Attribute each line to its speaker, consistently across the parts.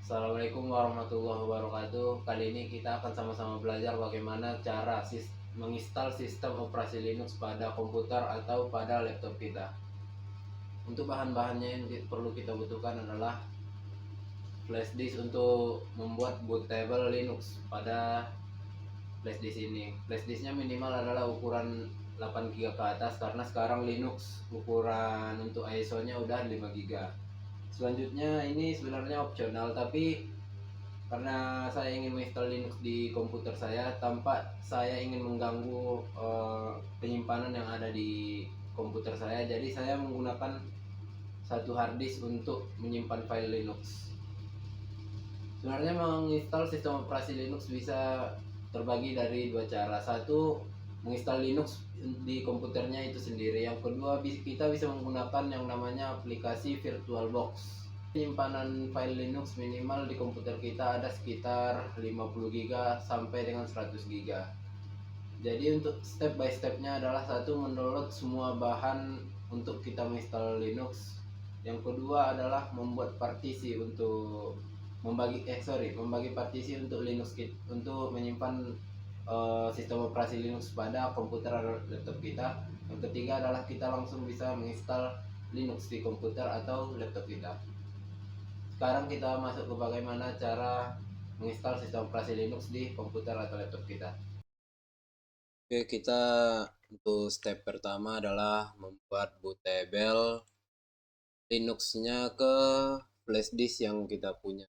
Speaker 1: Assalamualaikum warahmatullahi wabarakatuh. Kali ini kita akan sama-sama belajar bagaimana cara menginstal sistem operasi Linux pada komputer atau pada laptop kita. Untuk bahan-bahannya yang perlu kita butuhkan adalah flash disk untuk membuat bootable Linux pada flash disk ini. Flash disknya minimal adalah ukuran 8 GB ke atas karena sekarang Linux ukuran untuk ISO-nya udah 5 GB. Selanjutnya ini sebenarnya opsional, tapi karena saya ingin menginstal Linux di komputer saya tanpa saya ingin mengganggu penyimpanan yang ada di komputer saya, jadi saya menggunakan satu hard disk untuk menyimpan file Linux. Sebenarnya menginstal sistem operasi Linux bisa terbagi dari dua cara. Satu, menginstal Linux di komputernya itu sendiri. Yang kedua, kita bisa menggunakan yang namanya aplikasi VirtualBox. Penyimpanan file Linux minimal di komputer kita ada sekitar 50 GB sampai dengan 100 GB. Jadi untuk step by stepnya adalah satu, mendownload semua bahan untuk kita menginstal Linux. Yang kedua adalah membuat partisi untuk membagi partisi untuk Linux kit untuk menyimpan sistem operasi Linux pada komputer atau laptop kita. Yang ketiga adalah kita langsung bisa menginstal Linux di komputer atau laptop kita. Sekarang kita masuk ke bagaimana cara menginstal sistem operasi Linux di komputer atau laptop kita.
Speaker 2: Oke, kita untuk step pertama adalah membuat bootable Linux-nya ke flash disk yang kita punya.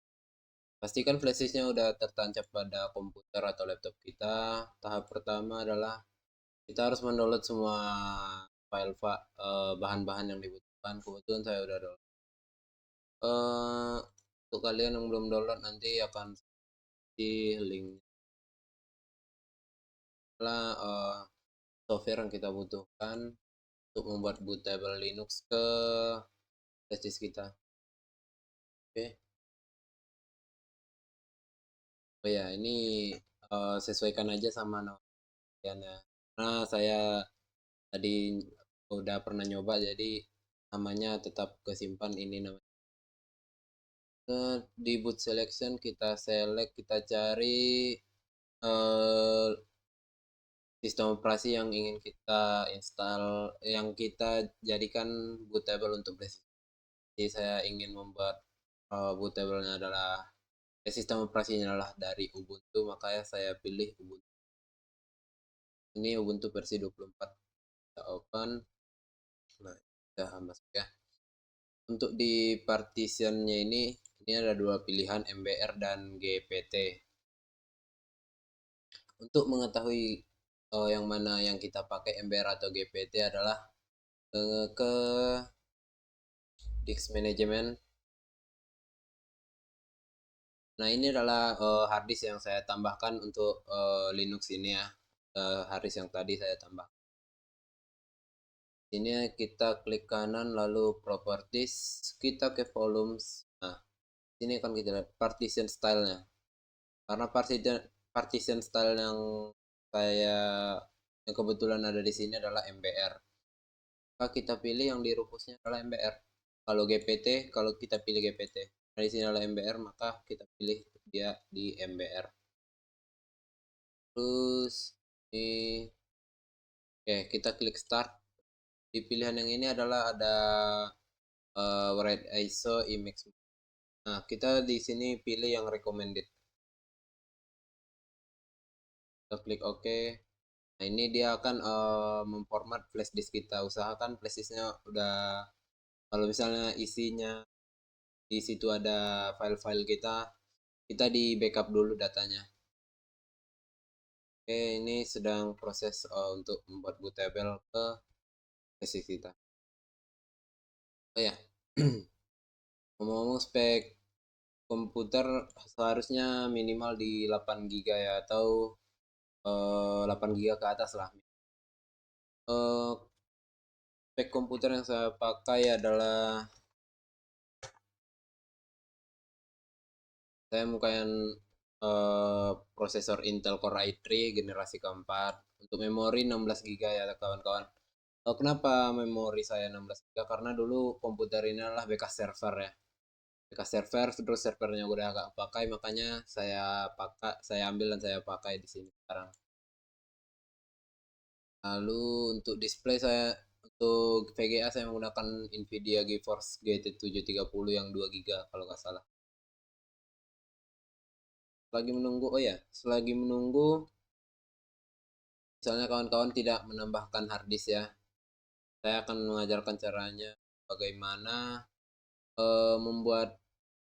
Speaker 2: Pastikan flash disk-nya udah tertancap pada komputer atau laptop kita. Tahap pertama adalah kita harus mendownload semua bahan-bahan yang dibutuhkan. Kebetulan saya udah download. Untuk kalian yang belum download nanti akan di link software yang kita butuhkan untuk membuat bootable Linux ke flash disk kita. Oke. Oh ya, ini sesuaikan aja sama nama kalian ya. Karena saya tadi udah pernah nyoba, jadi namanya tetap kesimpan ini namanya. Di boot selection kita select, kita cari eh, sistem operasi yang ingin kita install, yang kita jadikan bootable untuk basic. Jadi saya ingin membuat bootable-nya adalah sistem operasinya adalah dari Ubuntu, makanya saya pilih Ubuntu. Ini Ubuntu versi 24. Kita open. Nah, kita masuk ya. Untuk di partitionnya ini ada dua pilihan, MBR dan GPT. Untuk mengetahui yang mana yang kita pakai, MBR atau GPT, adalah ke disk management. Nah, ini adalah hard disk yang saya tambahkan untuk Linux ini ya. Hard disk yang tadi saya tambah. Ini kita klik kanan lalu properties, kita ke volumes. Nah, ini akan kita lihat partition style-nya. Karena partition style saya yang kebetulan ada di sini adalah MBR. Maka kita pilih yang di rupusnya adalah MBR. Kalau GPT, kalau kita pilih GPT, nah di sini adalah MBR, maka kita pilih dia di MBR. Terus di oke, kita klik start. Di pilihan yang ini adalah ada write ISO image. Nah, kita di sini pilih yang recommended. Kita klik OK. Nah, ini dia akan memformat flash disk kita. Usahakan flash disknya udah, kalau misalnya isinya di situ ada file-file kita, kita di backup dulu datanya. Oke, ini sedang proses untuk membuat bootable ke flash disk kita. Oh ya, ngomong-ngomong spek komputer seharusnya minimal di 8 GB ya, atau 8 GB ke atas lah. Eh, Spek komputer yang saya pakai adalah saya menggunakan prosesor Intel Core i3 generasi keempat. Untuk memori 16 GB ya kawan-kawan. Kenapa memori saya 16 GB? Karena dulu komputer ini adalah bekas server ya. bekas server, terus servernya udah agak pakai, makanya saya ambil dan saya pakai di sini sekarang. Lalu untuk display untuk VGA saya menggunakan Nvidia GeForce GT 730 yang 2 GB kalau nggak salah. Selagi menunggu, misalnya kawan-kawan tidak menambahkan harddisk ya, saya akan mengajarkan caranya bagaimana membuat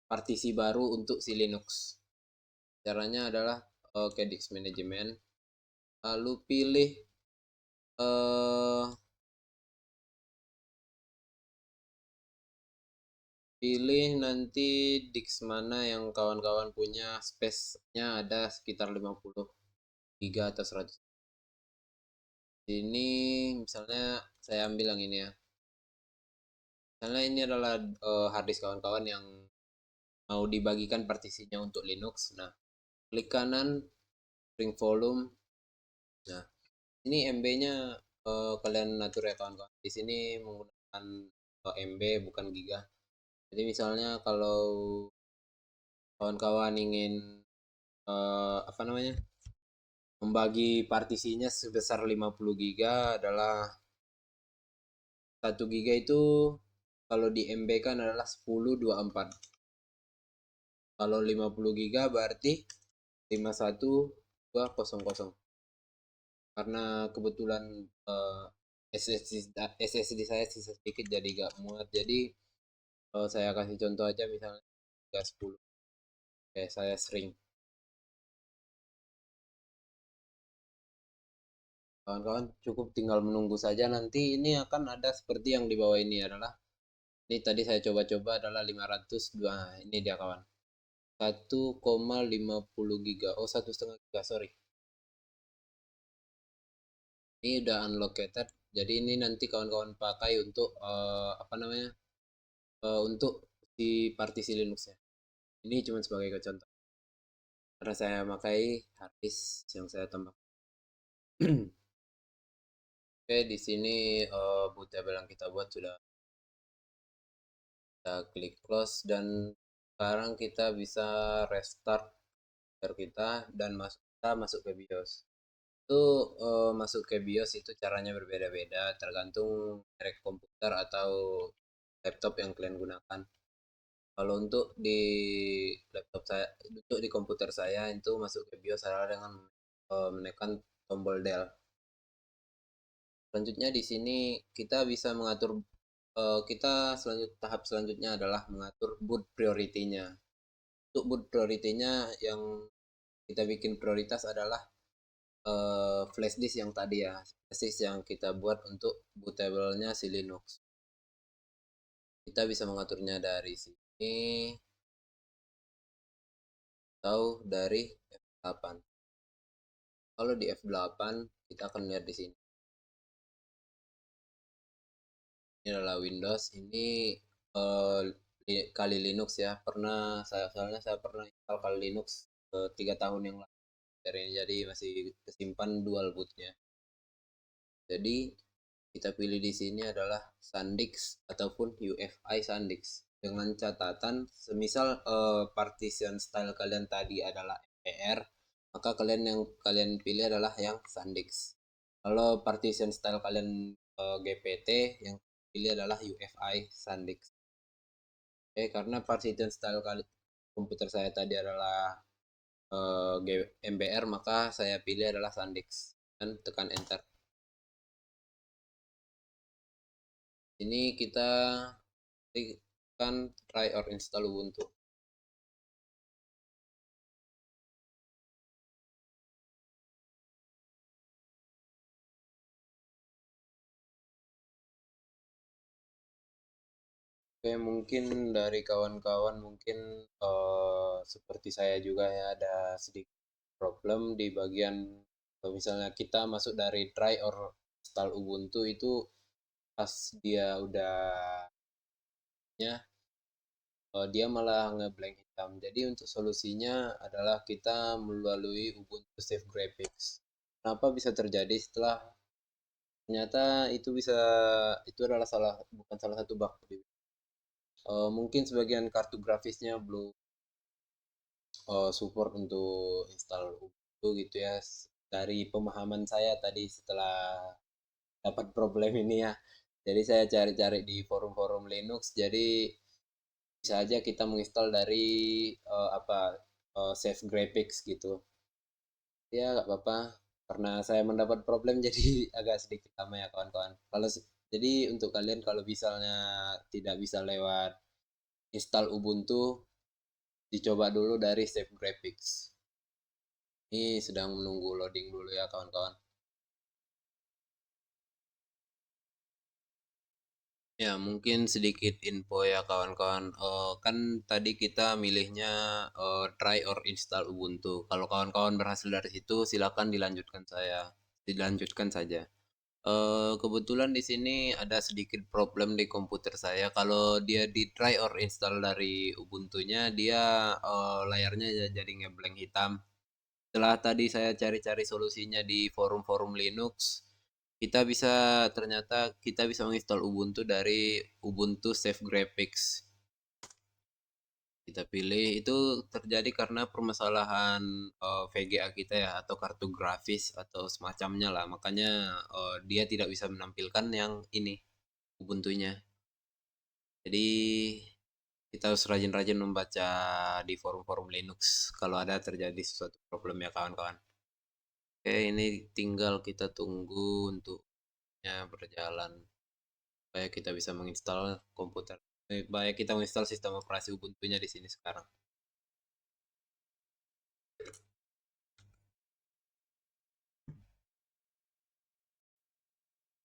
Speaker 2: partisi baru untuk si Linux. Caranya adalah ke disk management, lalu eh, pilih nanti disk mana yang kawan-kawan punya space-nya ada sekitar 50 GB atau 100. Ini misalnya saya ambil yang ini ya. Misalnya ini adalah harddisk kawan-kawan yang mau dibagikan partisinya untuk Linux. Nah, klik kanan, bring volume. Nah, ini MB-nya kalian atur ya kawan-kawan. Di sini menggunakan MB bukan giga. Jadi misalnya kalau kawan-kawan ingin apa namanya? Membagi partisinya sebesar 50 giga adalah 1 giga itu kalau di MB kan adalah 1024. Kalau 50 giga berarti 51200. Karena kebetulan SSD saya sisa sedikit jadi gak muat. Jadi saya kasih contoh aja misalnya 310. Saya sering. Kawan-kawan cukup tinggal menunggu saja, nanti ini akan ada seperti yang di bawah ini adalah, ini tadi saya coba-coba adalah 502. Ini dia kawan. 1,50 giga. Oh, 1,5 giga, sorry. Ini udah unlocated. Jadi ini nanti kawan-kawan pakai untuk apa namanya? Untuk di partisi Linux-nya. Ini cuma sebagai contoh. Karena saya pakai harddisk yang saya tambah. Oke, di sini bootable yang kita buat sudah, kita klik close dan sekarang kita bisa restart komputer kita dan kita masuk ke BIOS. Itu masuk ke BIOS itu caranya berbeda-beda tergantung merek komputer atau laptop yang kalian gunakan. Kalau untuk di laptop saya, untuk di komputer saya itu masuk ke BIOS adalah dengan menekan tombol del. Selanjutnya di sini kita bisa mengatur tahap selanjutnya adalah mengatur boot priority-nya. Untuk boot priority-nya yang kita bikin prioritas adalah flash disk yang tadi ya, flash disk yang kita buat untuk bootable-nya si Linux. Kita bisa mengaturnya dari sini atau dari F8. Kalau di F8 kita akan lihat di sini. Ini adalah Windows, ini kali Linux ya. Soalnya saya pernah install kali Linux 3 tahun yang lalu. Jadi masih kesimpan dual bootnya. Jadi kita pilih di sini adalah SanDisk ataupun UEFI SanDisk. Dengan catatan, semisal partition style kalian tadi adalah MPR, maka kalian pilih adalah yang SanDisk. Kalau partition style kalian GPT, yang pilih adalah UEFI SanDisk. Karena partition style komputer saya tadi adalah MBR, maka saya pilih adalah SanDisk dan tekan enter. Ini kita tekan try or install Ubuntu. Oke, mungkin dari kawan-kawan mungkin seperti saya juga ya ada sedikit problem di bagian misalnya kita masuk dari try or install Ubuntu itu pas dia udah dia malah ngeblank hitam. Jadi untuk solusinya adalah kita melalui Ubuntu Safe Graphics. Kenapa bisa terjadi setelah ternyata itu adalah bukan salah satu bug. Mungkin sebagian kartu grafisnya belum support untuk install Ubuntu gitu ya. Dari pemahaman saya tadi setelah dapat problem ini ya. Jadi saya cari-cari di forum-forum Linux. Jadi bisa aja kita menginstal dari apa Save Graphics gitu. Ya nggak apa-apa. Karena saya mendapat problem jadi agak sedikit lama ya kawan-kawan. Jadi untuk kalian kalau misalnya tidak bisa lewat install Ubuntu, dicoba dulu dari Save Graphics. Ini sedang menunggu loading dulu ya kawan-kawan. Ya, mungkin sedikit info ya kawan-kawan. Kan tadi kita milihnya try or install Ubuntu. Kalau kawan-kawan berhasil dari situ, silakan dilanjutkan saja. Kebetulan di sini ada sedikit problem di komputer saya. Kalau dia di try or install dari Ubuntunya, dia layarnya jadi ngeblank hitam. Setelah tadi saya cari-cari solusinya di forum-forum Linux, ternyata kita bisa menginstal Ubuntu dari Ubuntu Safe Graphics. Kita pilih itu terjadi karena permasalahan VGA kita ya atau kartu grafis atau semacamnya lah. Makanya dia tidak bisa menampilkan yang ini Ubuntunya. Jadi kita harus rajin-rajin membaca di forum-forum Linux kalau ada terjadi sesuatu problem ya kawan-kawan. Oke, ini tinggal kita tunggu untuknya berjalan supaya kita bisa menginstal komputer. Supaya kita menginstal sistem operasi Ubuntu-nya di sini sekarang.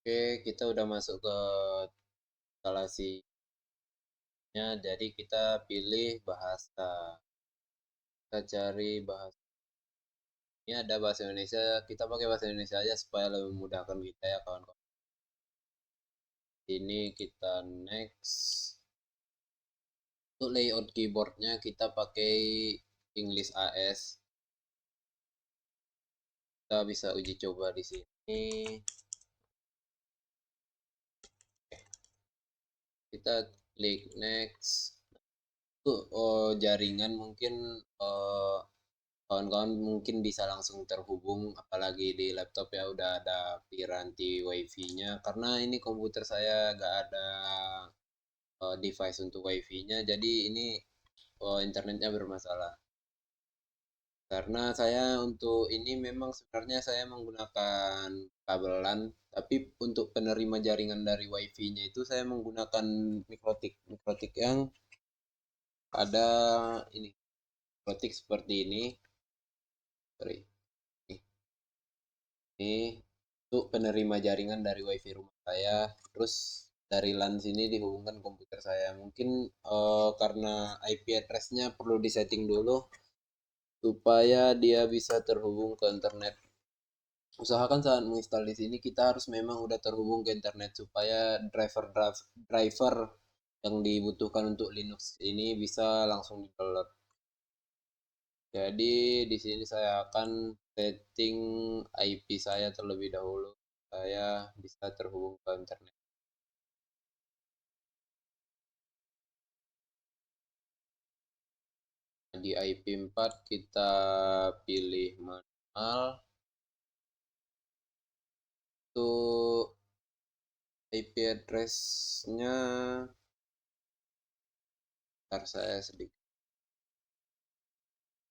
Speaker 2: Oke, kita udah masuk ke instalasinya. Jadi kita pilih bahasa. Kita cari bahasa. Ini ada bahasa Indonesia. Kita pakai bahasa Indonesia aja supaya lebih memudahkan kita ya kawan-kawan. Ini kita next. Untuk layout keyboardnya kita pakai English AS. Kita bisa uji coba di sini. Kita klik next. Untuk jaringan mungkin eh, kawan-kawan mungkin bisa langsung terhubung apalagi di laptop ya udah ada piranti wifi-nya karena ini komputer saya gak ada device untuk wifi-nya jadi ini internetnya bermasalah karena saya untuk ini memang sebenarnya saya menggunakan kabel LAN tapi untuk penerima jaringan dari wifi-nya itu saya menggunakan mikrotik yang ada ini mikrotik seperti ini sorry ini untuk penerima jaringan dari wifi rumah saya terus dari LAN sini dihubungkan komputer saya mungkin karena IP address-nya perlu disetting dulu supaya dia bisa terhubung ke internet usahakan saat menginstal di sini kita harus memang udah terhubung ke internet supaya driver yang dibutuhkan untuk Linux ini bisa langsung di-download. Jadi di sini saya akan setting IP saya terlebih dahulu. Saya bisa terhubung ke internet. Di IP 4 kita pilih manual. Untuk IP address-nya ntar saya sedikit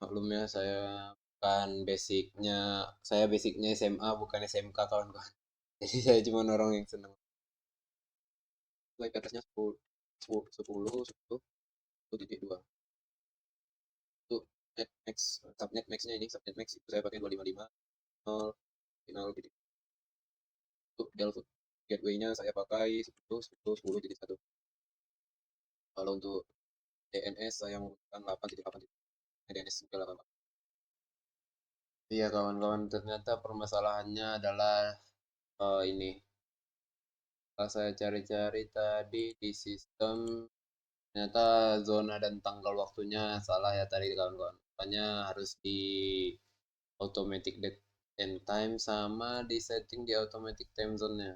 Speaker 2: maklum ya saya basicnya SMA bukan SMK kawan-kawan. Jadi saya cuma orang yang senang. IP address-nya 10.10.10.2 untuk subnet max-nya ini subnet max itu saya pakai 255 0 final titik untuk Delphi gateway-nya saya pakai 10.10.10.1 kalau untuk DNS saya menggunakan 8.8 DNS juga 8. Iya kawan-kawan ternyata permasalahannya adalah ini setelah saya cari-cari tadi di sistem ternyata zona dan tanggal waktunya salah ya tadi kawan-kawan makanya harus di automatic date and time sama di setting di automatic time zone-nya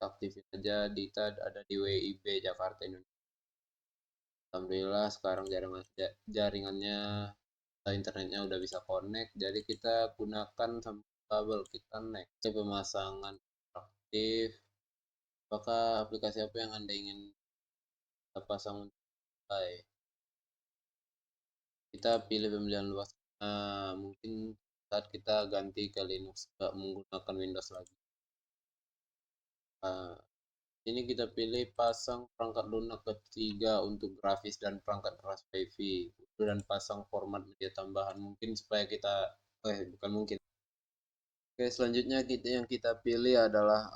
Speaker 2: aktifin aja di TAD ada di WIB Jakarta Indonesia Alhamdulillah sekarang jaringannya internetnya udah bisa connect, jadi kita gunakan sama kabel kita next. Oke, pemasangan aktif. Apakah aplikasi apa yang Anda ingin kita pasang untuk mulai? Kita pilih pemilihan luas. Nah, mungkin saat kita ganti ke Linux, nggak menggunakan Windows lagi. Nah, ini kita pilih pasang perangkat lunak ketiga untuk grafis dan perangkat keras WiFi, dan pasang format media tambahan mungkin supaya kita bukan mungkin. Oke, selanjutnya yang kita pilih adalah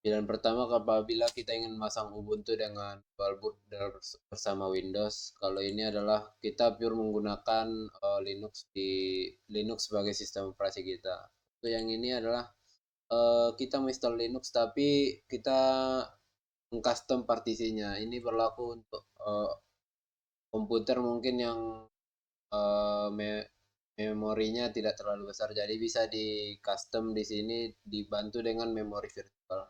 Speaker 2: pilihan pertama apabila kita ingin masang Ubuntu dengan dual boot bersama Windows. Kalau ini adalah kita pure menggunakan Linux sebagai sistem operasi kita. Untuk yang ini adalah kita menginstal Linux tapi kita mengcustom partisinya. Ini berlaku untuk komputer mungkin yang eh, me- memorinya tidak terlalu besar, jadi bisa di custom di sini dibantu dengan memori virtual.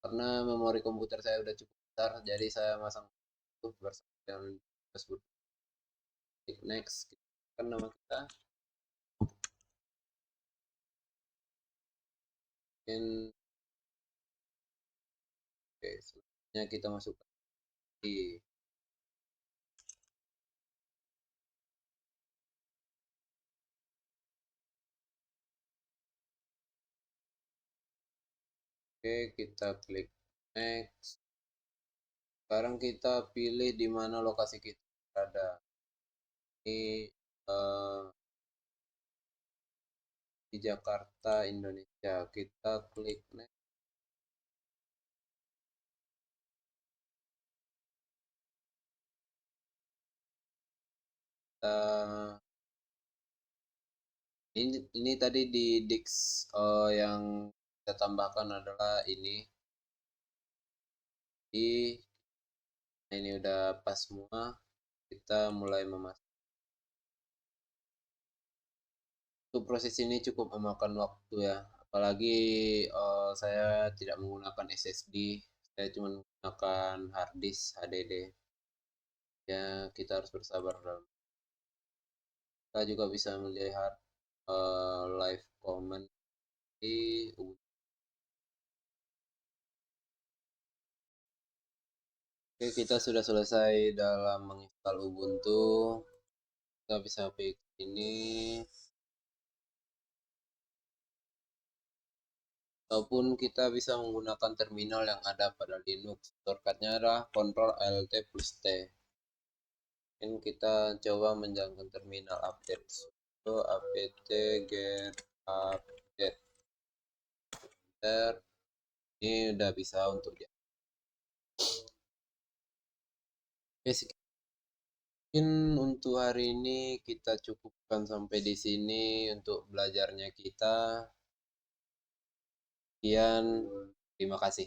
Speaker 2: Karena memori komputer saya udah cukup besar, jadi saya masang itu bersama dengan tersebut. Klik next, kan nama kita. Mungkin oke, selanjutnya kita masukkan di oke, kita klik next. Sekarang kita pilih di mana lokasi kita berada. Ini di Jakarta, Indonesia. Kita klik next. Kita ini tadi di Dix yang kita tambahkan adalah ini. Ini udah pas semua. Kita mulai memasang. Untuk proses ini cukup memakan waktu ya. Apalagi saya tidak menggunakan SSD. Saya cuma menggunakan hard disk HDD. Ya, kita harus bersabar. Kita juga bisa melihat live comment di Oke, kita sudah selesai dalam menginstal Ubuntu. Kita bisa pilih ini, ataupun kita bisa menggunakan terminal yang ada pada Linux. Shortcutnya adalah Ctrl Alt plus T. Mungkin kita coba menjalankan terminal update. So, apt get update. Ini udah bisa untuk dia. Oke, mungkin untuk hari ini kita cukupkan sampai di sini untuk belajarnya kita. Sekian, terima kasih.